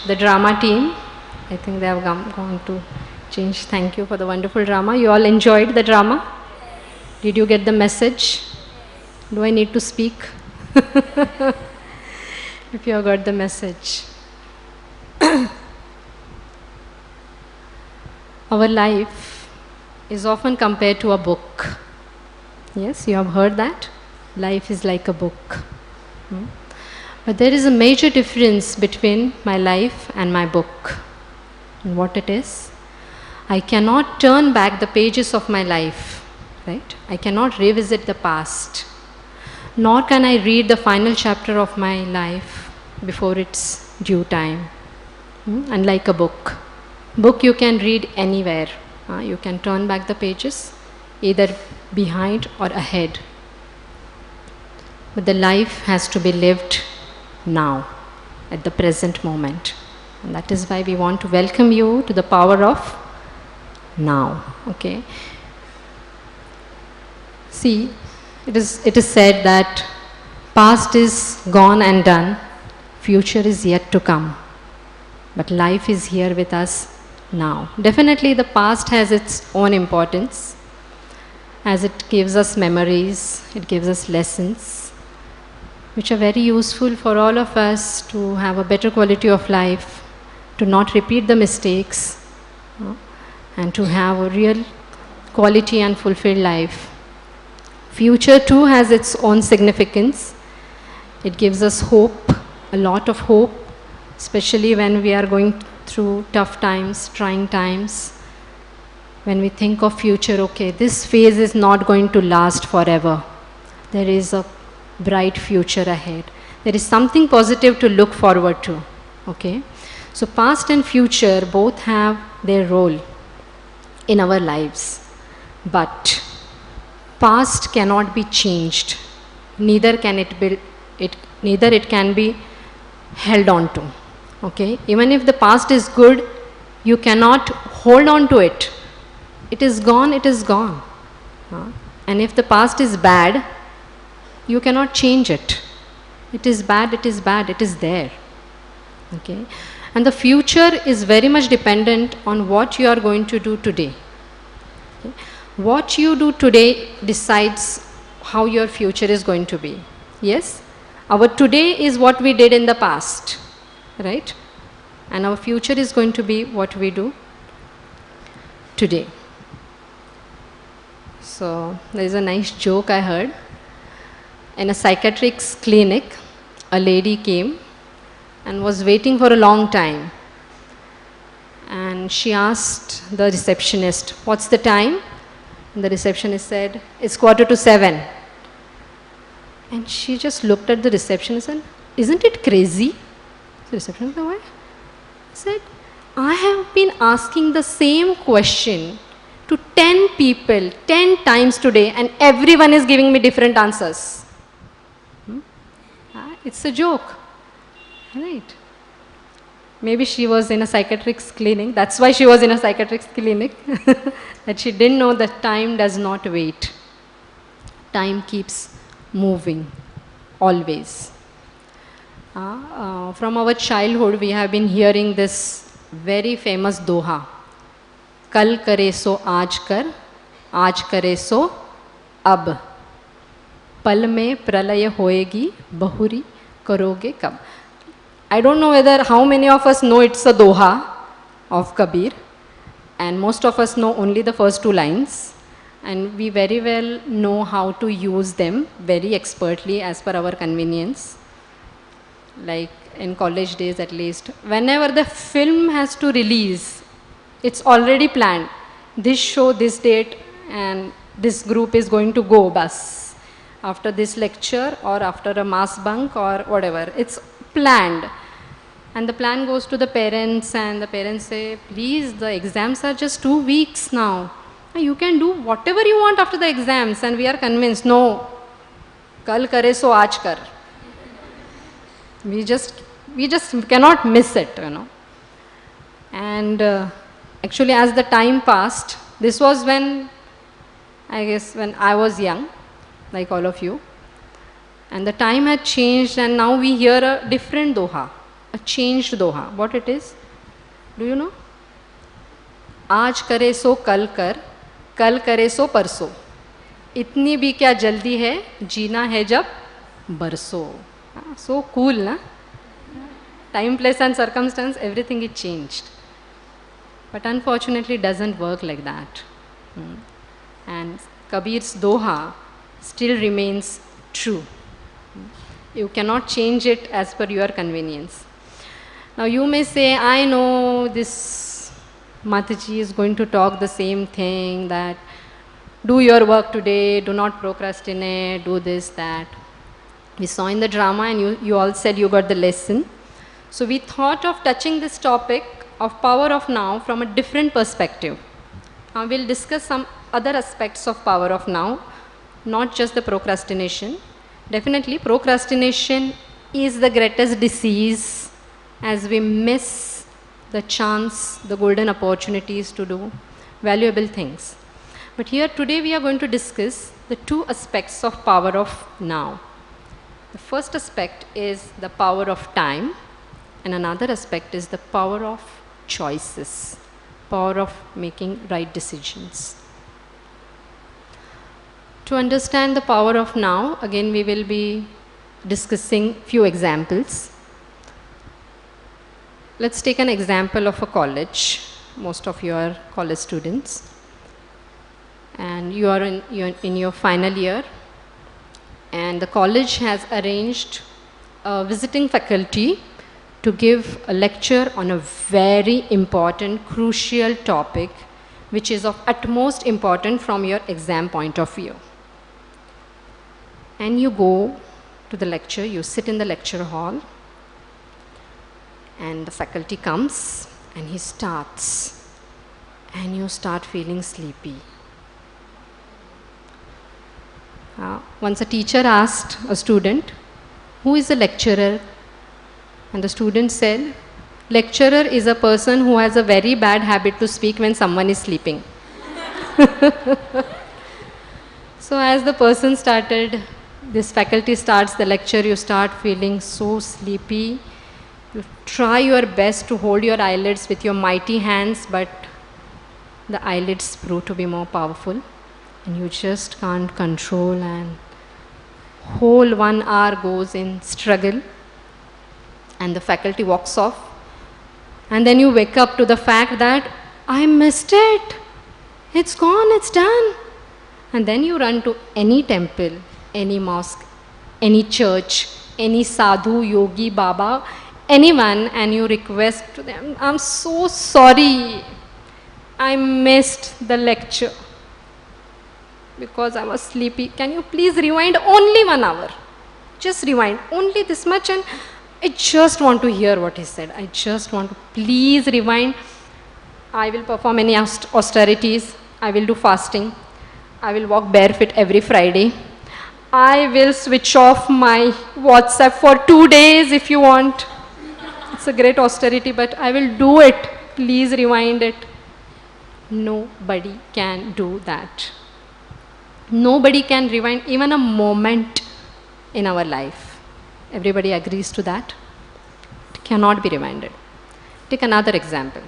the drama team. I think they have gone to change. Thank you for the wonderful drama. You all enjoyed the drama? Did you get the message? Do I need to speak? If you have got the message. Our life is often compared to a book. Yes, you have heard that? Life is like a book. But there is a major difference between my life and my book. And what it is? I cannot turn back the pages of my life, right? I cannot revisit the past. Nor can I read the final chapter of my life before its due time. Unlike a book. Book you can read anywhere. You can turn back the pages, either behind or ahead. But the life has to be lived now, at the present moment. And that is why we want to welcome you to the power of now. Okay. See, it is said that past is gone and done, future is yet to come. But life is here with us now. Definitely the past has its own importance, as it gives us memories, it gives us lessons, which are very useful for all of us to have a better quality of life, to not repeat the mistakes, and to have a real quality and fulfilled life. Future too has its own significance. It gives us hope, a lot of hope, especially when we are going through tough times, trying times. When we think of future, okay, this phase is not going to last forever. There is a bright future ahead. There is something positive to look forward to. Okay? So past and future both have their role in our lives. But past cannot be changed. Neither can it can be held on to. Okay? Even if the past is good, you cannot hold on to it. It is gone, it is gone. And if the past is bad, you cannot change it. It is bad, it is bad, it is there. Okay? And the future is very much dependent on what you are going to do today. Okay? What you do today decides how your future is going to be. Yes? Our today is what we did in the past. Right? And our future is going to be what we do today. So, there is a nice joke I heard. In a psychiatrist's clinic, a lady came and was waiting for a long time. And she asked the receptionist, "What's the time?" And the receptionist said, "It's 7:15. And she just looked at the receptionist and, "Isn't it crazy?" The receptionist said, "Why?" Said, "I have been asking the same question to 10 people 10 times today and everyone is giving me different answers." It's a joke, right? Maybe she was in a psychiatrist's clinic. That's why she was in a psychiatrist's clinic. That she didn't know that time does not wait. Time keeps moving, always. From our childhood, we have been hearing this very famous doha. Kal kare so aaj kar, aaj kare so ab. Pal mein pralaya hoegi, bahuri karoge kab. I don't know how many of us know it's a doha of Kabir, and most of us know only the first two lines, and we very well know how to use them very expertly as per our convenience. Like in college days at least, whenever the film has to release, it's already planned. This show, this date, and this group is going to go bus after this lecture or after a mass bunk or whatever. It's planned. And the plan goes to the parents, and the parents say, "Please, the exams are just 2 weeks now. You can do whatever you want after the exams." And we are convinced, no, kal kare so aaj kar. We just cannot miss it, you know. And actually, as the time passed, this was when I was young, like all of you. And the time had changed, and now we hear a different doha, a a changed doha. What it is? Do you know? आज करे सो कल करे सो परसों, इतनी भी क्या जल्दी है, जीना है जब बरसों. So cool, na? Time, place and circumstance, everything is changed. But unfortunately it doesn't work like that. And Kabir's doha still remains true. You cannot change it as per your convenience. Now you may say, I know this Mataji is going to talk the same thing, that do your work today, do not procrastinate, do this, that. We saw in the drama and you all said you got the lesson. So we thought of touching this topic of power of now from a different perspective. We'll discuss some other aspects of power of now, not just the procrastination. Definitely procrastination is the greatest disease, as we miss the chance, the golden opportunities to do valuable things. But here today we are going to discuss the two aspects of power of now. The first aspect is the power of time, and another aspect is the power of choices, power of making right decisions. To understand the power of now, again we will be discussing few examples. Let's take an example of a college. Most of you are college students, and you are in your final year, and the college has arranged a visiting faculty to give a lecture on a very important, crucial topic, which is of utmost importance from your exam point of view. And you go to the lecture, you sit in the lecture hall, and the faculty comes and he starts, and you start feeling sleepy. Once a teacher asked a student, who is a lecturer? And the student said, lecturer is a person who has a very bad habit to speak when someone is sleeping. So as the person started, this faculty starts the lecture, you start feeling so sleepy. You try your best to hold your eyelids with your mighty hands, but the eyelids prove to be more powerful, and you just can't control, and whole 1 hour goes in struggle, and the faculty walks off, and then you wake up to the fact that I missed it, it's gone, it's done. And then you run to any temple, any mosque, any church, any sadhu, yogi, baba, anyone, and you request to them, I'm so sorry, I missed the lecture because I was sleepy. Can you please rewind only 1 hour? Just rewind only this much, and I just want to hear what he said. I just want to please rewind. I will perform any austerities. I will do fasting. I will walk barefoot every Friday. I will switch off my WhatsApp for 2 days if you want. It's a great austerity, but I will do it. Please rewind it. Nobody can do that. Nobody can rewind even a moment in our life. Everybody agrees to that. It cannot be rewinded. Take another example.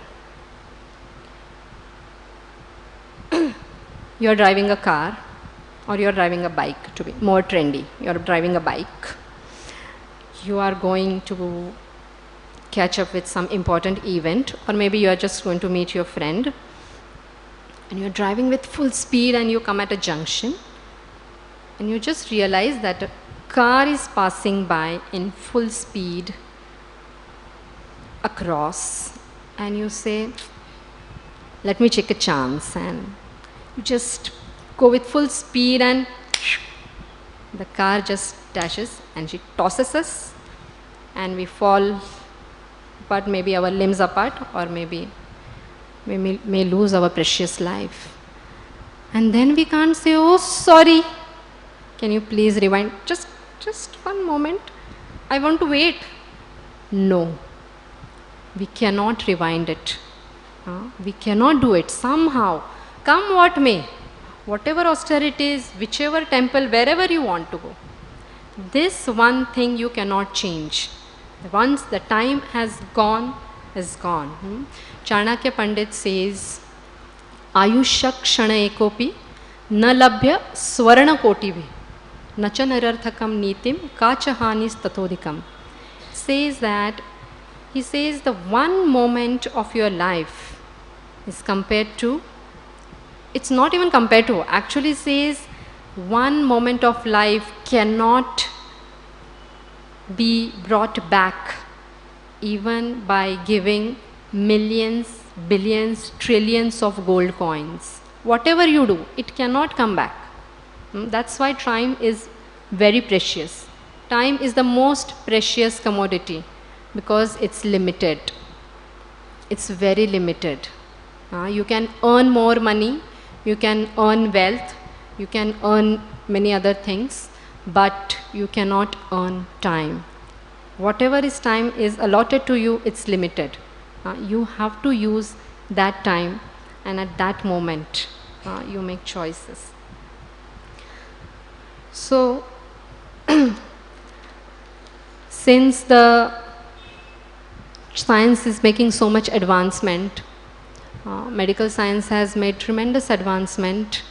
You are driving a car, or you are driving a bike, to be more trendy. You are driving a bike. You are going to catch up with some important event, or maybe you are just going to meet your friend, and you are driving with full speed, and you come at a junction, and you just realize that a car is passing by in full speed across, and you say, let me take a chance, and you just go with full speed, and the car just dashes and she tosses us, and we fall apart, maybe our limbs apart, or maybe we may lose our precious life. And then we can't say, oh sorry, can you please rewind? Just 1 moment, I want to wait. No, we cannot rewind it. We cannot do it. Somehow, come what may, whatever austerities, whichever temple, wherever you want to go, this one thing you cannot change. Once the time has gone, is gone. Chanakya Pandit says, Ayushya kshana ekopi na labhya swarna kotivi nacha nararthakam nitim kachahanis tatodikam. Says that, he says the one moment of your life is compared to, it's not even compared to, actually says one moment of life cannot be brought back even by giving millions, billions, trillions of gold coins. Whatever you do, it cannot come back. That's why time is very precious. Time is the most precious commodity because it's limited. It's very limited. You can earn more money, you can earn wealth, you can earn many other things, but you cannot earn time. Whatever is time is allotted to you, it's limited. You have to use that time, and at that moment you make choices. So since the science is making so much advancement, medical science has made tremendous advancement.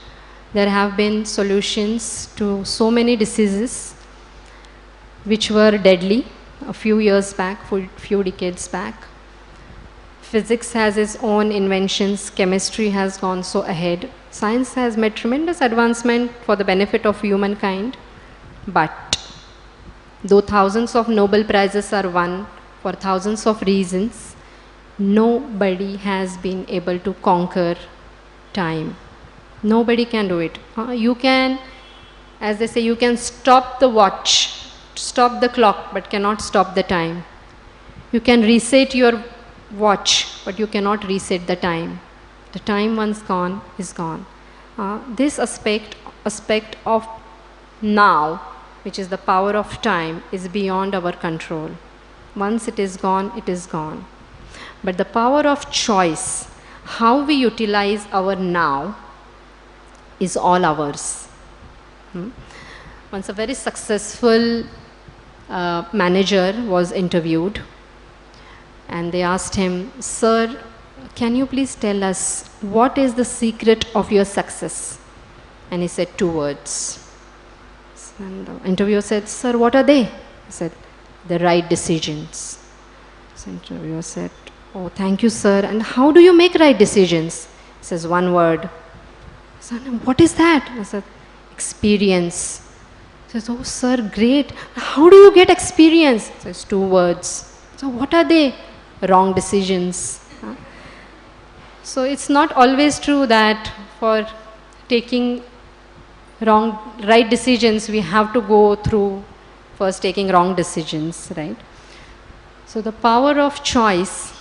There have been solutions to so many diseases which were deadly a few years back, few decades back. Physics has its own inventions, chemistry has gone so ahead. Science has made tremendous advancement for the benefit of humankind, but though thousands of Nobel Prizes are won for thousands of reasons, nobody has been able to conquer time. Nobody can do it. You can, as they say, you can stop the watch, stop the clock, but cannot stop the time. You can reset your watch, but you cannot reset the time. The time once gone is gone. This aspect of now, which is the power of time, is beyond our control. Once it is gone, it is gone. But the power of choice, how we utilize our now, is all ours. Once a very successful manager was interviewed, and they asked him, "Sir, can you please tell us what is the secret of your success?" And he said 2 words. And the interviewer said, "Sir, what are they?" He said, "The right decisions." So the interviewer said, "Oh, thank you, sir. And how do you make right decisions?" He says, "1 word." He said, "What is that?" I said, "Experience." He says, "Oh, sir, great. How do you get experience?" He says, 2 words. So what are they? Wrong decisions. So it's not always true that for taking right decisions, we have to go through first taking wrong decisions, right? So the power of choice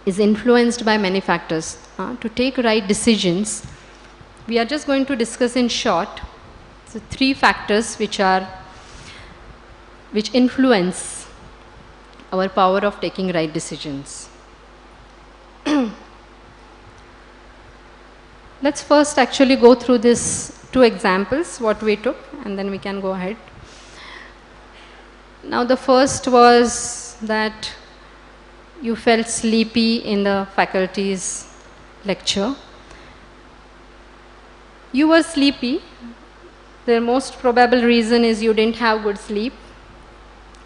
is influenced by many factors. To take right decisions, we are just going to discuss in short. So 3 factors which influence our power of taking right decisions. Let's first actually go through these 2 examples, what we took, and then we can go ahead. Now the first was that you felt sleepy in the faculty's lecture. You were sleepy. The most probable reason is you didn't have good sleep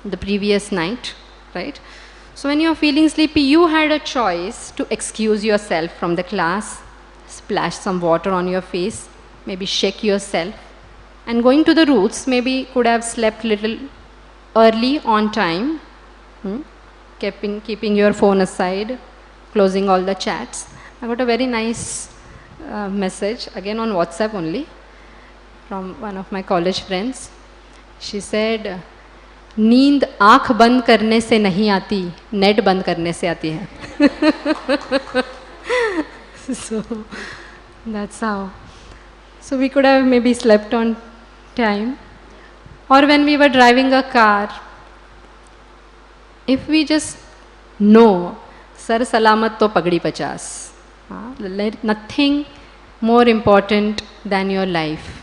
the previous night, right? So when you're feeling sleepy, you had a choice to excuse yourself from the class, splash some water on your face, maybe shake yourself, and going to the roots, maybe could have slept little early on time, keeping your phone aside, closing all the chats. I got a very nice message, again on WhatsApp only, from one of my college friends. She said, "नींद आँख बंद करने से नहीं आती, net बंद करने से आती है." So that's how. So we could have maybe slept on time. Or when we were driving a car, if we just know, "Sar salamat to pagdi 50." Nothing more important than your life.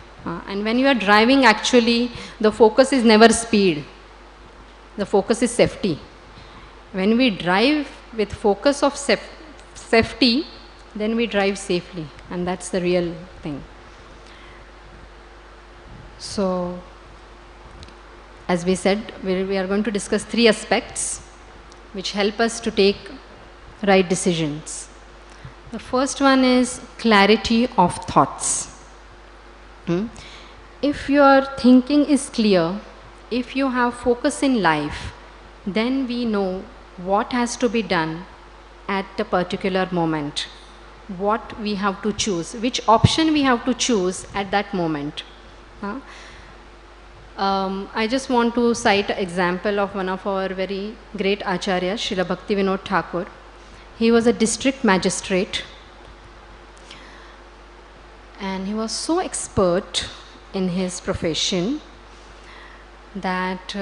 And when you are driving, actually, the focus is never speed. The focus is safety. When we drive with focus of safety, then we drive safely, and that's the real thing. So, as we said, we are going to discuss 3 aspects which help us to take right decisions. The first one is clarity of thoughts. If your thinking is clear, if you have focus in life, then we know what has to be done at a particular moment, what we have to choose, which option we have to choose at that moment. I just want to cite an example of one of our very great acharyas, Srila Bhaktivedanta Thakur. He was a district magistrate, and he was so expert in his profession that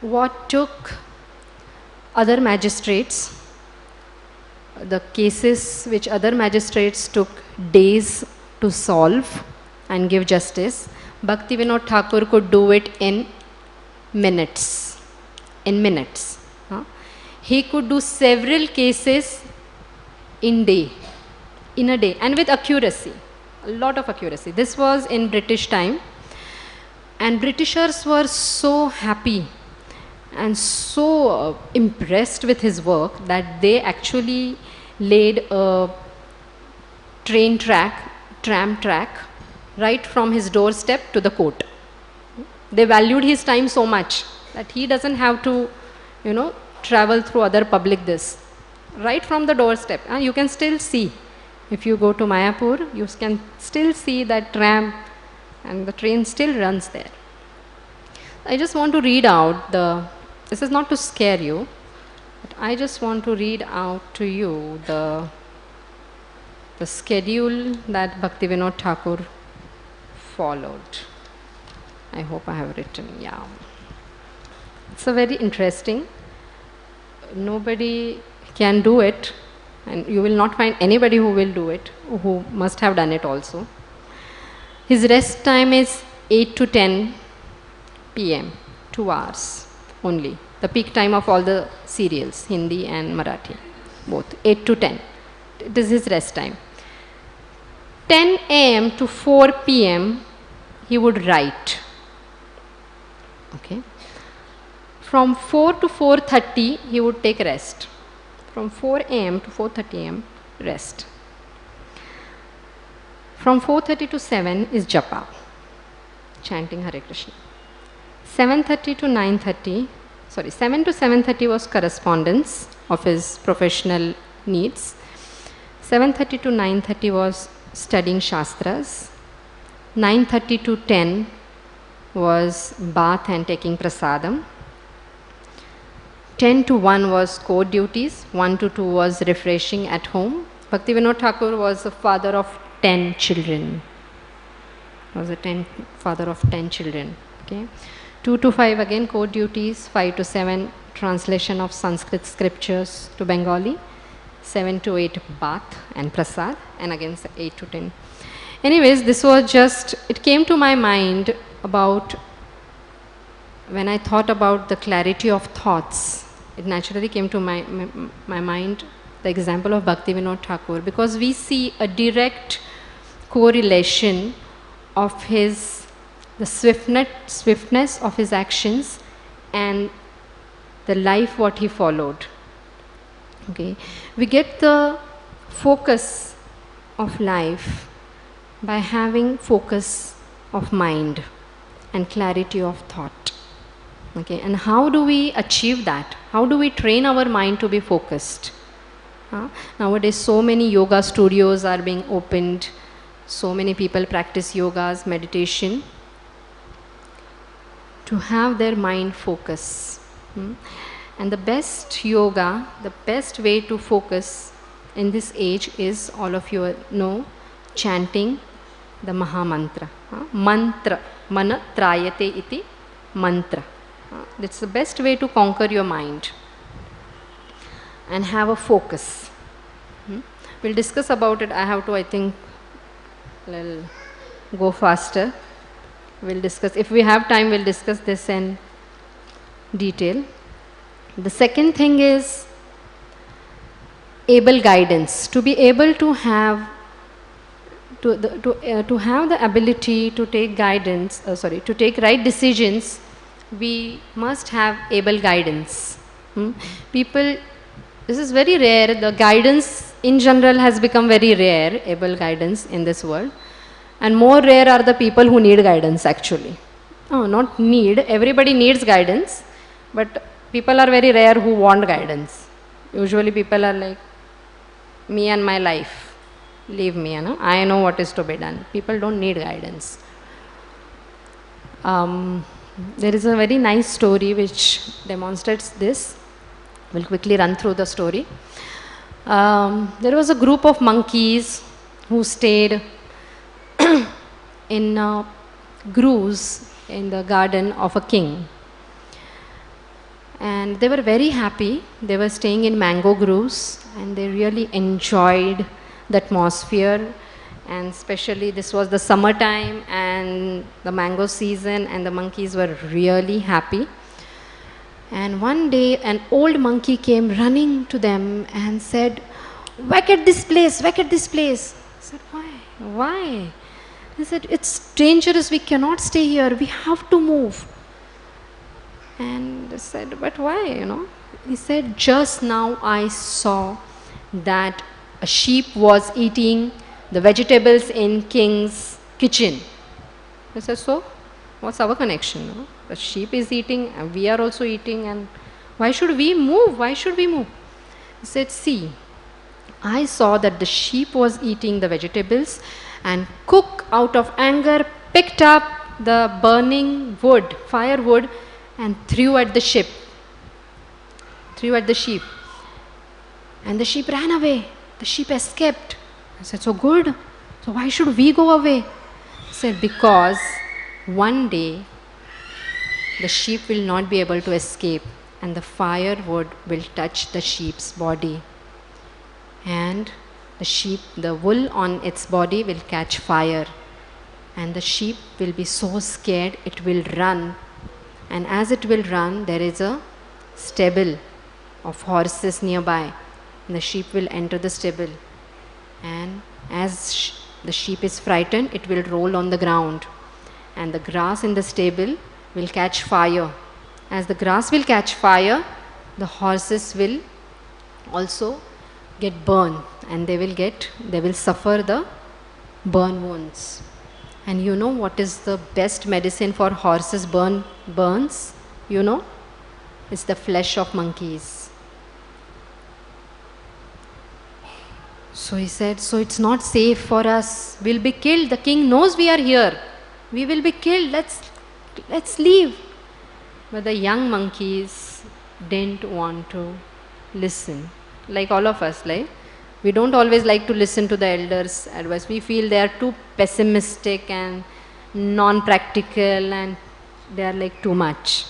what took other magistrates, the cases which other magistrates took days to solve and give justice, Bhaktivedanta Thakur could do it in minutes. He could do several cases in a day, and with accuracy, a lot of accuracy. This was in British time, and Britishers were so happy and so impressed with his work that they actually laid a tram track right from his doorstep to the court. They valued his time so much that he doesn't have to, travel through other public this. Right from the doorstep. You can still see. If you go to Mayapur, you can still see that tram, and the train still runs there. I just want to read out this is not to scare you, but I just want to read out to you the schedule that Bhaktivedanta Thakur followed. I hope I have written, It's a very interesting. Nobody can do it, and you will not find anybody who will do it, who must have done it also. His rest time is 8 to 10 p.m., 2 hours only. The peak time of all the serials, Hindi and Marathi, both, 8 to 10. It is his rest time. 10 a.m. to 4 p.m. he would write. Okay. From 4 to 4:30 he would take rest. From 4 a.m. to 4:30 a.m. rest. From 4:30 to 7 is japa, chanting Hare Krishna. 7:30 to 9:30, 7 to 7:30 was correspondence of his professional needs. 7:30 to 9:30 was studying Shastras. 9:30 to 10 was bath and taking prasadam. 10 to 1 was court duties. 1 to 2 was refreshing at home. Bhaktivedanta Thakur was the father of 10 children. Father of 10 children. Okay. 2 to 5 again court duties. 5 to 7 translation of Sanskrit scriptures to Bengali. 7 to 8 bath and prasad, and again 8 to 10. Anyways, this was just, it came to my mind about, when I thought about the clarity of thoughts, it naturally came to my mind the example of Bhaktivedanta Thakur, because we see a direct correlation of the swiftness of his actions and the life what he followed. Okay, we get the focus of life by having focus of mind and clarity of thought. Okay, and how do we achieve that? How do we train our mind to be focused? Nowadays, so many yoga studios are being opened. So many people practice yogas, meditation, to have their mind focus. And the best yoga, the best way to focus in this age is, all of you know, chanting the Maha Mantra. Mantra. Mana trayate iti mantra. That's the best way to conquer your mind and have a focus. We'll discuss about it. I have to, I think, go faster. We'll discuss. If we have time, we'll discuss this in detail. The second thing is able guidance. To be able to have to have the ability to take guidance, to take right decisions, we must have able guidance. People, this is very rare. The guidance in general has become very rare, able guidance in this world. And more rare are the people who need guidance actually. Oh, not need, everybody needs guidance, but people are very rare who want guidance. Usually people are like, me and my life, leave me, I know what is to be done. People don't need guidance. There is a very nice story which demonstrates this. We'll quickly run through the story. There was a group of monkeys who stayed in grooves in the garden of a king. And they were very happy. They were staying in mango grooves and they really enjoyed the atmosphere. And especially this was the summertime and the mango season, and the monkeys were really happy. And one day an old monkey came running to them and said, "Whack at this place, whack at this place." I said, "Why? Why?" He said, "It's dangerous, we cannot stay here, we have to move." And they said, "But why, He said, "Just now I saw that a sheep was eating the vegetables in king's kitchen." I said, "So, what's our connection? The sheep is eating and we are also eating, and why should we move? Why should we move?" He said, "See, I saw that the sheep was eating the vegetables, and cook out of anger picked up the burning wood, firewood, and threw at the sheep. And the sheep ran away. The sheep escaped." I said, "So good. So why should we go away?" He said, "Because one day the sheep will not be able to escape, and the firewood will touch the sheep's body. And the wool on its body will catch fire. And the sheep will be so scared it will run. And as it will run, there is a stable of horses nearby. And the sheep will enter the stable. And as the sheep is frightened, it will roll on the ground. And the grass in the stable will catch fire. As the grass will catch fire, the horses will also get burned, and they will suffer the burn wounds. And you know what is the best medicine for horses burns? It's the flesh of monkeys." So he said, "So it's not safe for us. We'll be killed. The king knows we are here. We will be killed. Let's leave." But the young monkeys didn't want to listen. Like all of us, we don't always like to listen to the elders' advice. We feel they are too pessimistic and non-practical, and they are too much.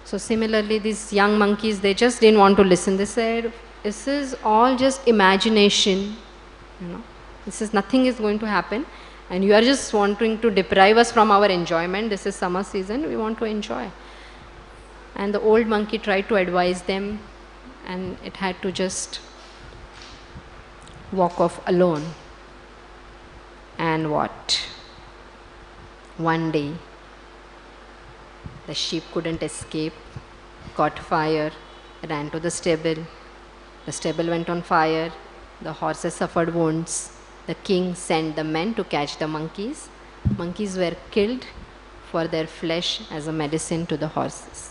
So similarly, these young monkeys, they just didn't want to listen. They said, "This is all just imagination. Nothing is going to happen, and you are just wanting to deprive us from our enjoyment. This is summer season, we want to enjoy." And the old monkey tried to advise them, and it had to just walk off alone. And what? One day, the sheep couldn't escape, caught fire, ran to the stable. The stable went on fire. The horses suffered wounds. The king sent the men to catch the monkeys. Monkeys were killed for their flesh as a medicine to the horses.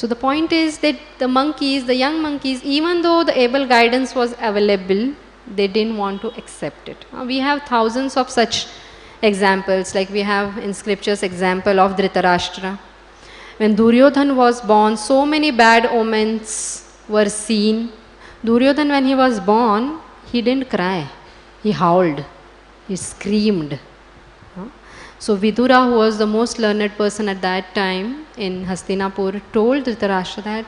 So the point is that the young monkeys, even though the able guidance was available, they didn't want to accept it. We have thousands of such examples, like we have in scriptures example of Dhritarashtra. When Duryodhan was born, so many bad omens were seen. Duryodhan, when he was born, he didn't cry. He howled. He screamed. So Vidura, who was the most learned person at that time in Hastinapur, told Dhritarashtra that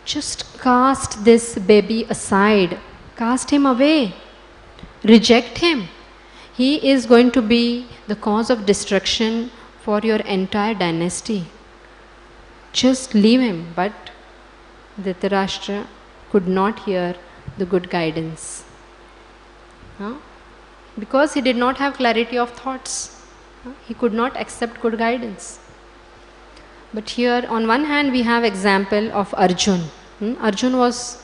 just cast this baby aside. Cast him away. Reject him. He is going to be the cause of destruction for your entire dynasty. just leave him. But Dhritarashtra could not hear the good guidance. Because he did not have clarity of thoughts. He could not accept good guidance. But here on one hand we have example of Arjun. Arjun was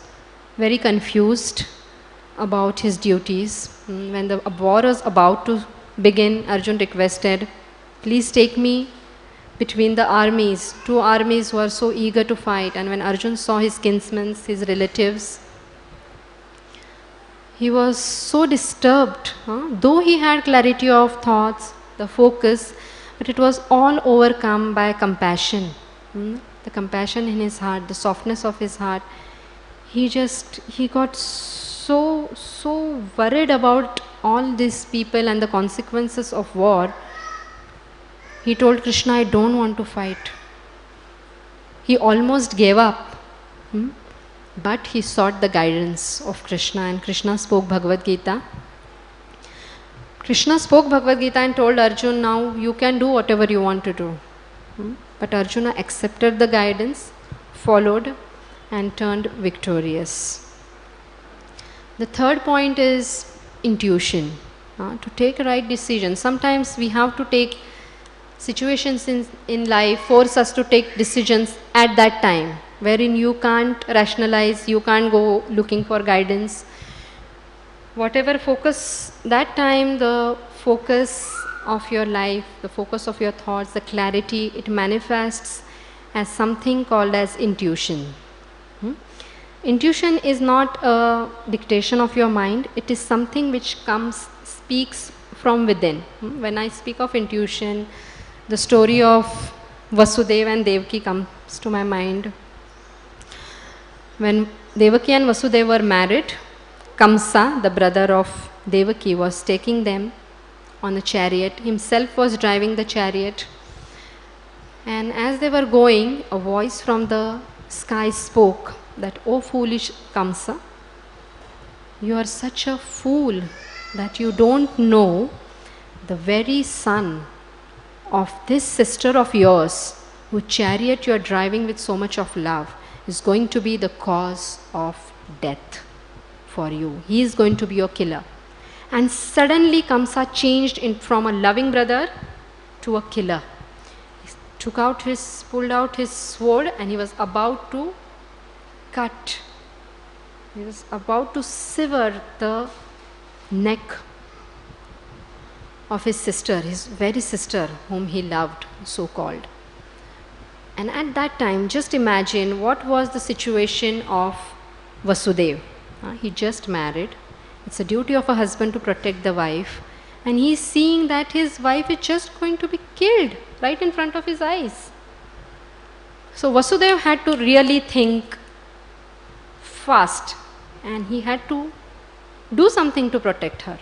very confused about his duties. When the war was about to begin, Arjun requested, please take me between the armies. Two armies were so eager to fight, and when Arjun saw his kinsmen, his relatives, he was so disturbed. Though he had clarity of thoughts, the focus, but it was all overcome by compassion. The compassion in his heart, the softness of his heart. He got so worried about all these people and the consequences of war. He told Krishna, I don't want to fight. He almost gave up. But he sought the guidance of Krishna, and Krishna spoke Bhagavad Gita. Krishna spoke Bhagavad Gita and told Arjun, now you can do whatever you want to do. But Arjuna accepted the guidance, followed, and turned victorious. The third point is intuition. To take a right decision. Sometimes we have to take situations in life, force us to take decisions at that time, wherein you can't rationalize, you can't go looking for guidance. Whatever focus, that time the focus of your life, the focus of your thoughts, the clarity, it manifests as something called as intuition. Intuition is not a dictation of your mind, it is something which speaks from within. When I speak of intuition, the story of Vasudeva and Devaki comes to my mind. When Devaki and Vasudeva were married, Kamsa, the brother of Devaki, was taking them on a chariot. Himself was driving the chariot. And as they were going, a voice from the sky spoke that, "O foolish Kamsa, you are such a fool that you don't know the very son of this sister of yours, whose chariot you are driving with so much of love, is going to be the cause of death for you. He is going to be your killer." And suddenly Kamsa changed from a loving brother to a killer. He pulled out his sword, and he was about to cut. He was about to sever the neck of his sister, his very sister whom he loved, so called. And at that time, just imagine what was the situation of Vasudeva. He just married. It's a duty of a husband to protect the wife. And he's seeing that his wife is just going to be killed right in front of his eyes. So Vasudeva had to really think fast, and he had to do something to protect her.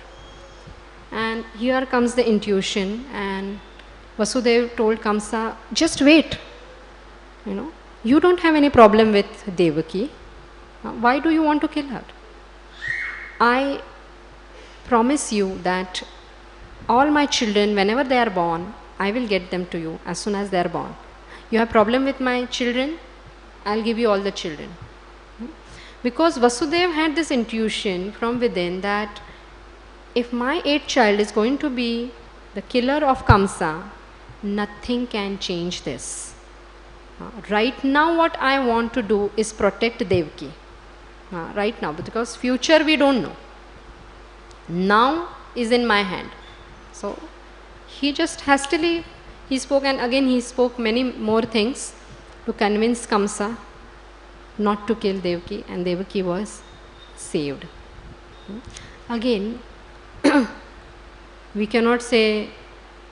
And here comes the intuition, and Vasudeva told Kamsa, just wait. You don't have any problem with Devaki. Why do you want to kill her? I promise you that all my children, whenever they are born, I will get them to you as soon as they are born. You have problem with my children? I'll give you all the children. Because Vasudeva had this intuition from within that if my 8th child is going to be the killer of Kamsa, nothing can change this. Right now what I want to do is protect Devaki. Right now, because future we don't know. Now is in my hand. So he just hastily, he spoke, and again he spoke many more things to convince Kamsa not to kill Devaki, and Devaki was saved. Again, we cannot say,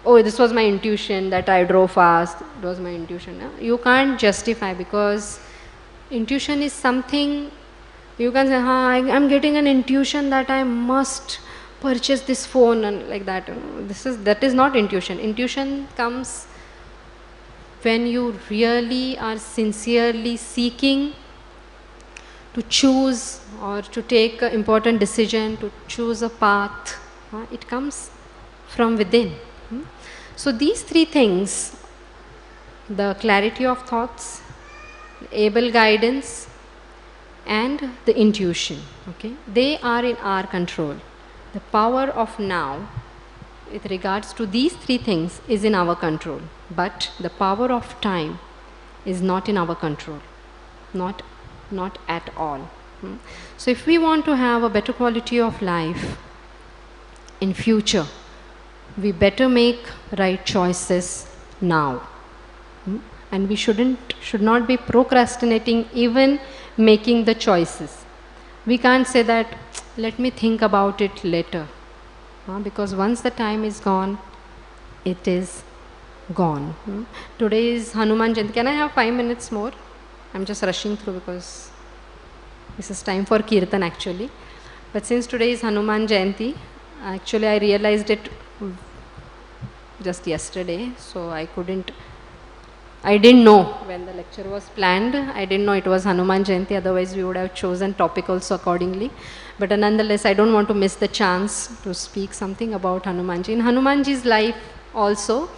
oh, this was my intuition that I drove fast, it was my intuition. You can't justify, because intuition is something, you can say, I'm getting an intuition that I must purchase this phone, and like that. That is not intuition. Intuition comes when you really are sincerely seeking to choose or to take an important decision, to choose a path. It comes from within. So these three things, the clarity of thoughts, able guidance, and the intuition. Okay, they are in our control. The power of now, with regards to these three things, is in our control. But the power of time is not in our control. Not at all. So if we want to have a better quality of life in future, we better make right choices now. And we should not be procrastinating even making the choices. We can't say that, let me think about it later. Because once the time is gone, it is gone. Today is Hanuman Jayanti. Can I have 5 minutes more? I'm just rushing through because this is time for Kirtan actually. But since today is Hanuman Jayanti, actually I realized it just yesterday, so I didn't know when the lecture was planned. I didn't know it was Hanuman Jayanti, otherwise we would have chosen topic also accordingly. But nonetheless, I don't want to miss the chance to speak something about Hanumanji. In Hanumanji's life also,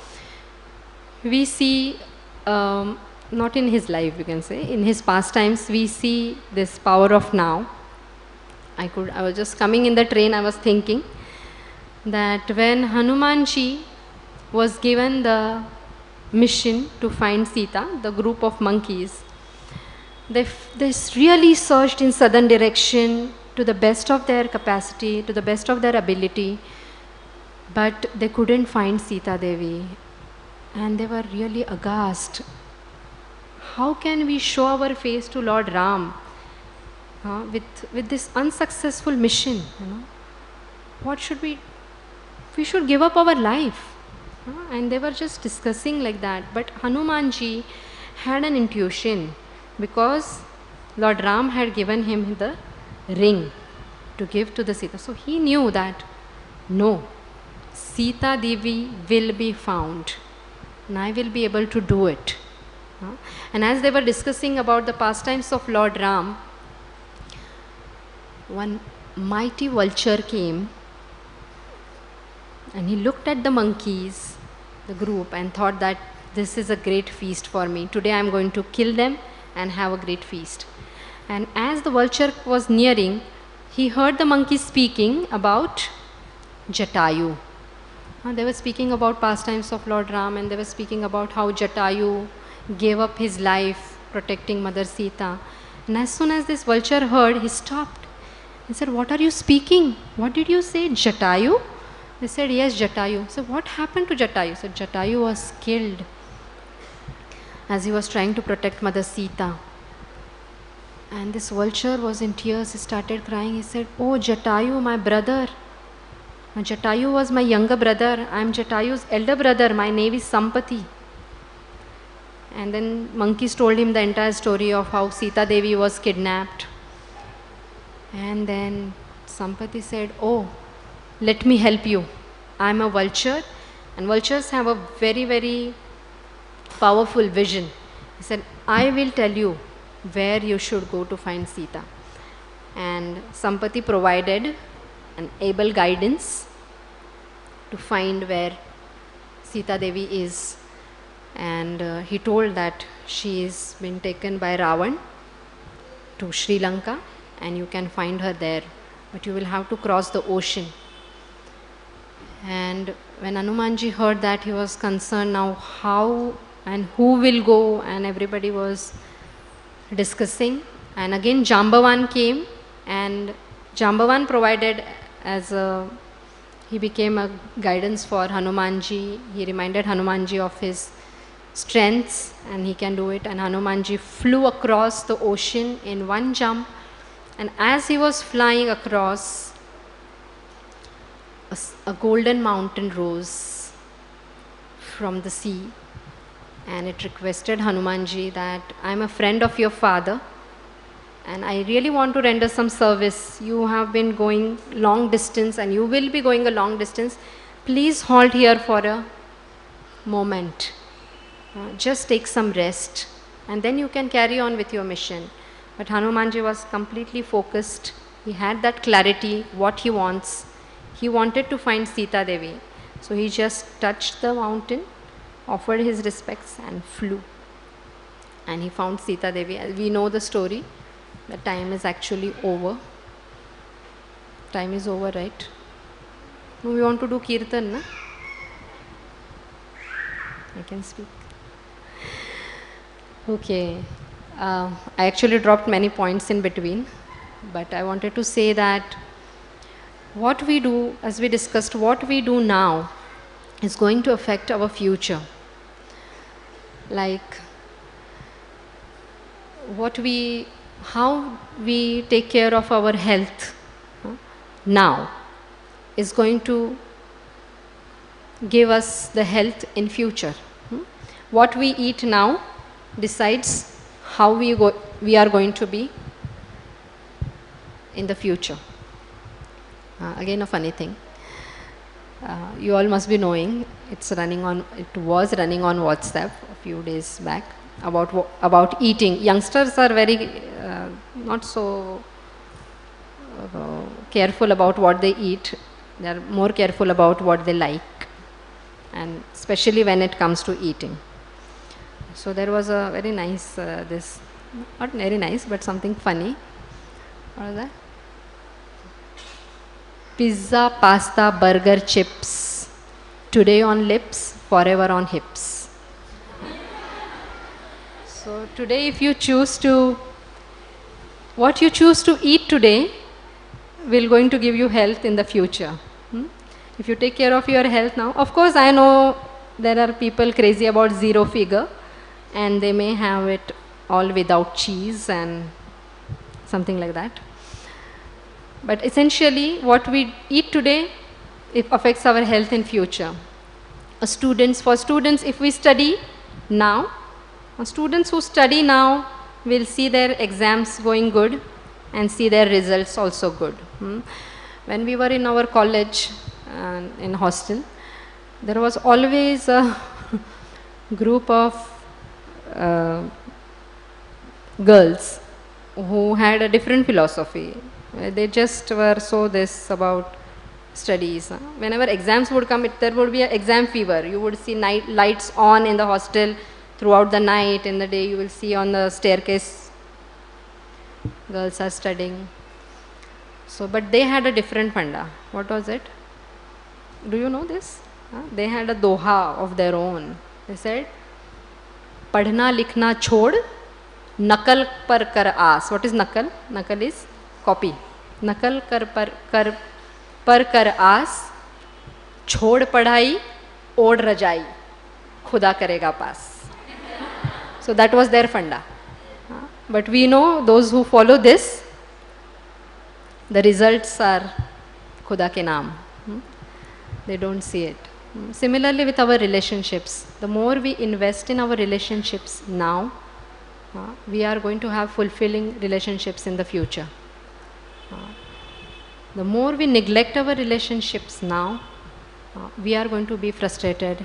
we see, not in his life, you can say, in his pastimes, we see this power of now. I was just coming in the train, I was thinking that when Hanumanji was given the mission to find Sita, the group of monkeys, they really searched in southern direction to the best of their capacity, to the best of their ability, but they couldn't find Sita Devi, and they were really aghast. How can we show our face to Lord Ram with this unsuccessful mission? What should we should give up our life. And they were just discussing like that. But Hanumanji had an intuition, because Lord Ram had given him the ring to give to the Sita. So he knew that, no, Sita Devi will be found and I will be able to do it. And as they were discussing about the pastimes of Lord Ram, one mighty vulture came and he looked at the monkeys, the group, and thought that this is a great feast for me. Today I am going to kill them and have a great feast. And as the vulture was nearing, he heard the monkeys speaking about Jatayu. They were speaking about pastimes of Lord Ram, and they were speaking about how Jatayu gave up his life protecting Mother Sita. And as soon as this vulture heard, he stopped. He said, "What are you speaking? What did you say, Jatayu?" They said, "Yes, Jatayu." So what happened to Jatayu? So Jatayu was killed as he was trying to protect Mother Sita. And this vulture was in tears. He started crying. He said, "Oh, Jatayu, my brother. Jatayu was my younger brother. I am Jatayu's elder brother. My name is Sampati." And then monkeys told him the entire story of how Sita Devi was kidnapped. And then Sampati said, "Oh, let me help you. I am a vulture." And vultures have a very, very powerful vision. He said, "I will tell you where you should go to find Sita." And Sampati provided an able guidance to find where Sita Devi is. And he told that she is been taken by Ravan to Sri Lanka, and you can find her there, but you will have to cross the ocean. And when Hanumanji heard that, he was concerned now how and who will go, and everybody was discussing. And again Jambavan came, and Jambavan provided he became a guidance for Hanumanji. He reminded Hanumanji of his strengths, and he can do it. And Hanumanji flew across the ocean in one jump. And as he was flying across, a golden mountain rose from the sea, and it requested Hanumanji that, "I am a friend of your father, and I really want to render some service. You have been going long distance, and you will be going a long distance. Please halt here for a moment. Just take some rest, and then you can carry on with your mission." But Hanumanji was completely focused. He had that clarity, what he wants. He wanted to find Sita Devi. So he just touched the mountain, offered his respects, and flew. and he found Sita Devi. We know the story. The time is actually over. Time is over, right? No, we want to do Kirtan, na? I can speak. Okay. I actually dropped many points in between, but I wanted to say that what we do, as we discussed, what we do now is going to affect our future. Like how we take care of our health now is going to give us the health in future. What we eat now decides how we are going to be in the future. Again, a funny thing. You all must be knowing it was running on WhatsApp a few days back about eating. Youngsters are very not so careful about what they eat. They are more careful about what they like, and especially when it comes to eating. So there was a very nice not very nice, but something funny. What was that? Pizza, pasta, burger, chips, today on lips, forever on hips. So today, if you choose to, what you choose to eat today will going to give you health in the future. If you take care of your health now, of course I know there are people crazy about zero figure, and they may have it all without cheese and something like that. But essentially, what we eat today, it affects our health in future. For students, if we study now, students who study now will see their exams going good and see their results also good. When we were in our college, in hostel, there was always a group of girls who had a different philosophy. They just were so this about studies. Whenever exams would come, there would be an exam fever. You would see lights on in the hostel throughout the night. In the day, you will see on the staircase, girls are studying. So, but they had a different funda. What was it? Do you know this? They had a doha of their own. They said, "Padhna likhna chhod, nakal par kar aas." What is nakal? Nakal is copy. Nakal par kar aas, chhod padhai, od rajai, khuda karega paas. So that was their funda. But we know those who follow this, the results are khuda ke naam. They don't see it. Similarly with our relationships, the more we invest in our relationships now, we are going to have fulfilling relationships in the future. The more we neglect our relationships now, we are going to be frustrated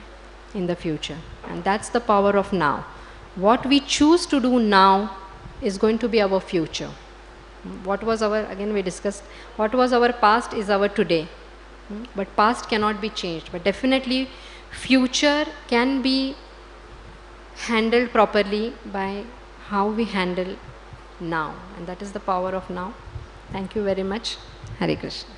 in the future. And that's the power of now. What we choose to do now is going to be our future. What was again we discussed, what was our past is our today. But past cannot be changed. But definitely future can be handled properly by how we handle now. And that is the power of now. Thank you very much. Hare Krishna.